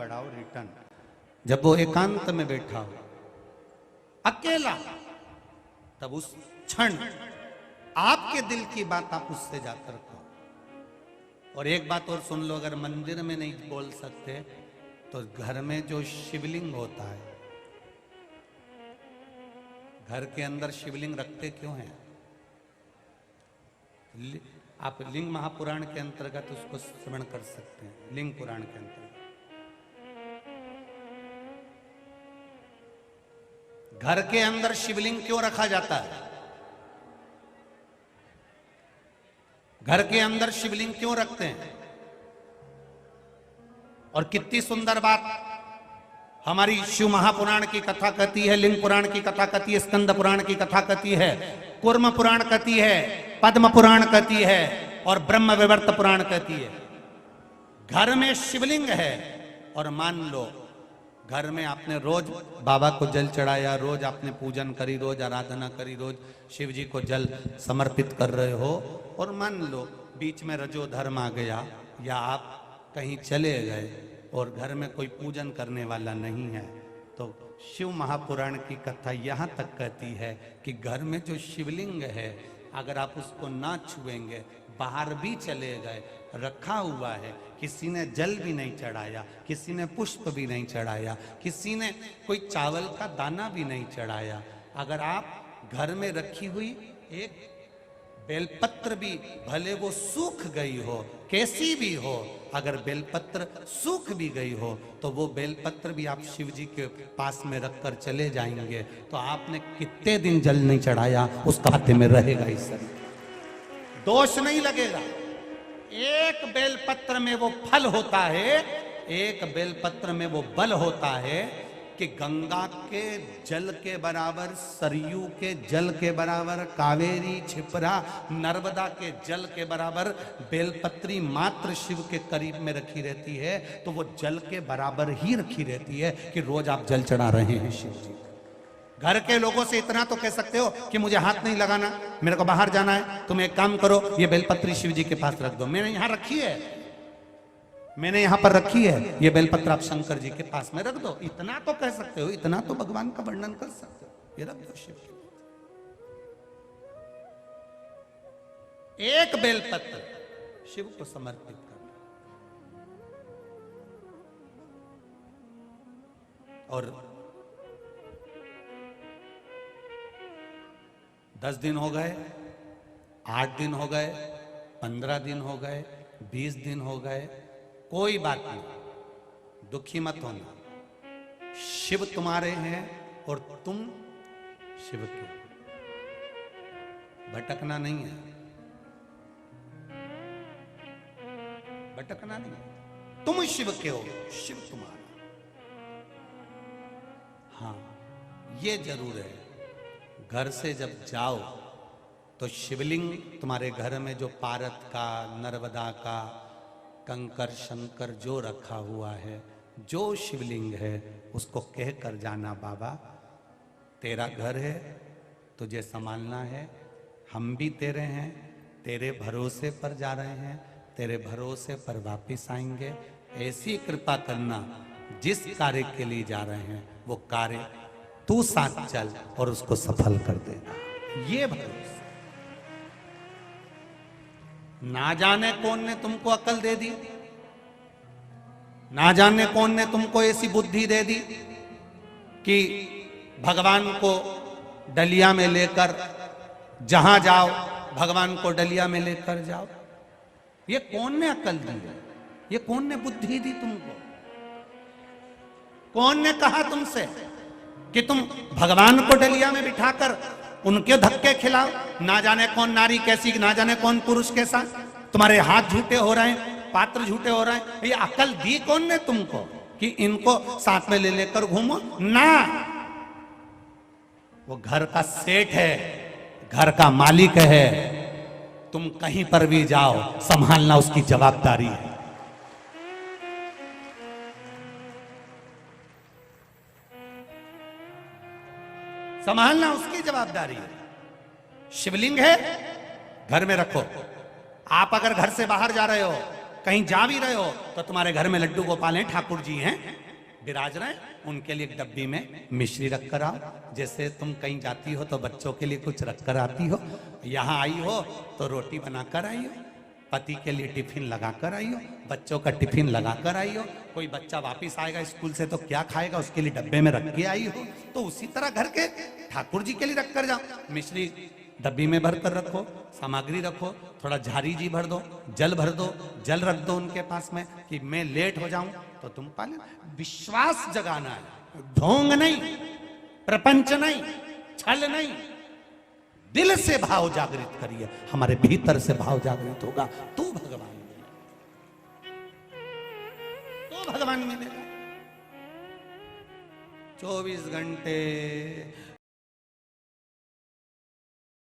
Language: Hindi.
बढ़ाओ रिटर्न। जब वो एकांत में बैठा हो अकेला, तब उस क्षण आपके दिल की बात आप उससे जाकर कहो। और एक बात और सुन लो, अगर मंदिर में नहीं बोल सकते तो घर में जो शिवलिंग होता है, घर के अंदर शिवलिंग रखते क्यों हैं? आप लिंग महापुराण के अंतर्गत उसको श्रवण कर सकते हैं। लिंग पुराण के अंतर्गत घर के अंदर शिवलिंग क्यों रखा जाता है? घर के अंदर शिवलिंग क्यों रखते हैं? और कितनी सुंदर बात हमारी शिव महापुराण की कथा कहती है, लिंग पुराण की कथा कहती है, स्कंद पुराण की कथा कहती है, कूर्म पुराण कहती है, पद्म पुराण कहती है और ब्रह्म विवर्त पुराण कहती है। घर में शिवलिंग है और मान लो घर में आपने रोज बाबा को जल चढ़ाया, रोज आपने पूजन करी, रोज आराधना करी, रोज शिव जी को जल समर्पित कर रहे हो, और मान लो बीच में रजो धर्म आ गया या आप कहीं चले गए और घर में कोई पूजन करने वाला नहीं है, तो शिव महापुराण की कथा यहाँ तक कहती है कि घर में जो शिवलिंग है अगर आप उसको ना छुएंगे, बाहर भी चले गए, रखा हुआ है, किसी ने जल भी नहीं चढ़ाया, किसी ने पुष्प भी नहीं चढ़ाया, किसी ने कोई चावल का दाना भी नहीं चढ़ाया, अगर आप घर में रखी हुई एक बेलपत्र भी भले वो सूख गई हो, कैसी भी हो, अगर बेलपत्र सूख भी गई हो तो वो बेलपत्र भी आप शिव जी के पास में रखकर चले जाएंगे तो आपने कितने दिन जल नहीं चढ़ाया उसका खाते में रहेगा, इस शरीर दोष नहीं लगेगा। एक बेलपत्र में वो फल होता है, एक बेलपत्र में वो बल होता है कि गंगा के जल के बराबर, सरयू के जल के बराबर, कावेरी छिपरा नर्मदा के जल के बराबर बेलपत्री मात्र शिव के करीब में रखी रहती है, तो वो जल के बराबर ही रखी रहती है कि रोज आप जल चढ़ा रहे हैं शिव जी। घर के लोगों से इतना तो कह सकते हो कि मुझे हाथ नहीं लगाना, मेरे को बाहर जाना है, तुम एक काम करो ये बेलपत्री शिव जी के पास रख दो, मैंने यहां रखी है, मैंने यहां पर रखी है, ये बेलपत्र आप शंकर जी के पास में रख दो, इतना तो कह सकते हो, इतना तो भगवान का वर्णन कर सकते हो, ये रख दो शिव के पास। एक बेलपत्र शिव को समर्पित करना। और 10 दिन हो गए, 8 दिन हो गए, 15 दिन हो गए, 20 दिन हो गए, कोई बात नहीं, दुखी मत होना। शिव तुम्हारे हैं और तुम शिव के, भटकना नहीं है, भटकना नहीं है, तुम शिव के हो, शिव तुम्हारा। हाँ ये जरूर है, घर से जब जाओ तो शिवलिंग तुम्हारे घर में जो पारत का, नर्मदा का, कंकर शंकर जो रखा हुआ है, जो शिवलिंग है उसको कह कर जाना, बाबा तेरा घर है, तुझे संभालना है, हम भी तेरे हैं, तेरे भरोसे पर जा रहे हैं, तेरे भरोसे पर वापिस आएंगे, ऐसी कृपा करना जिस कार्य के लिए जा रहे हैं वो कार्य तू साथ चल और उसको सफल कर देना, ये भरोसा। ना जाने कौन ने तुमको अकल दे दी, ना जाने कौन ने तुमको ऐसी बुद्धि दे दी कि भगवान को डलिया में लेकर जहां जाओ भगवान को डलिया में लेकर जाओ, ये कौन ने अकल दी है, ये कौन ने बुद्धि दी तुमको? कौन ने कहा तुमसे कि तुम भगवान को डलिया में बिठाकर उनके धक्के खिलाओ? ना जाने कौन नारी कैसी, ना जाने कौन पुरुष के साथ तुम्हारे हाथ झूठे हो रहे हैं, पात्र झूठे हो रहे हैं, ये अकल दी कौन ने तुमको कि इनको साथ में ले लेकर घूमो? ना, वो घर का सेठ है, घर का मालिक है, तुम कहीं पर भी जाओ संभालना उसकी जवाबदारी है। संभालना उसकी जवाबदारी है। शिवलिंग है घर में रखो। आप अगर घर से बाहर जा रहे हो, कहीं जा भी रहे हो तो तुम्हारे घर में लड्डू गोपाल हैं, ठाकुर जी हैं, विराज रहे, उनके लिए एक डब्बी में मिश्री रख कर आओ। जैसे तुम कहीं जाती हो तो बच्चों के लिए कुछ रख कर आती हो, यहाँ आई हो तो रोटी बनाकर आई हो, पति के लिए टिफिन लगा कर आई हो, बच्चों का टिफिन लगा कर आई हो, कोई बच्चा वापिस आएगा स्कूल से तो क्या खाएगा उसके लिए डब्बे में रख के आई हो, तो उसी तरह घर के ठाकुर जी के लिए रख कर जाओ। मिश्री डब्बी में भर कर रखो, सामग्री रखो, थोड़ा झारी जी भर दो, जल भर दो, जल रख दो उनके पास में कि मैं लेट हो जाऊं तो तुम पाले। विश्वास जगाना है, ढोंग नहीं, प्रपंच नहीं, छल नहीं, दिल से भाव जागृत करिए। हमारे भीतर से भाव जागृत होगा तो भगवान मिलेगा, तो भगवान मिलेगा। 24 घंटे